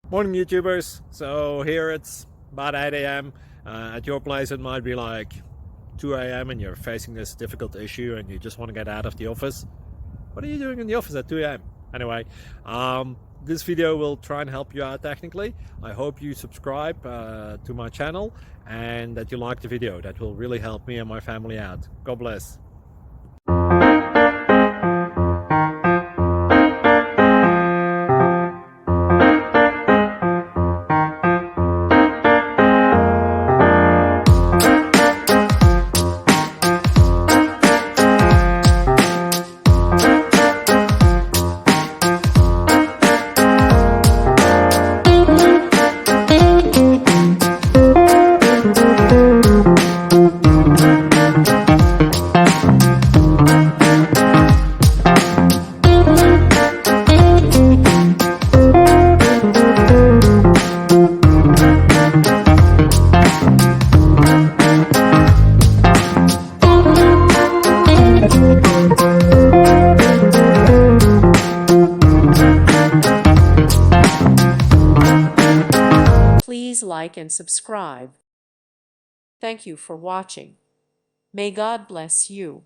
Morning YouTubers. So here it's about 8 a.m. At your place it might be like 2 a.m. and you're facing this difficult issue and you just want to get out of the office. What are you doing in the office at 2 a.m.? Anyway, this video will try and help you out technically. I hope you subscribe to my channel and that you like the video. That will really help me and my family out. God bless. Please like and subscribe. Thank you for watching. May God bless you.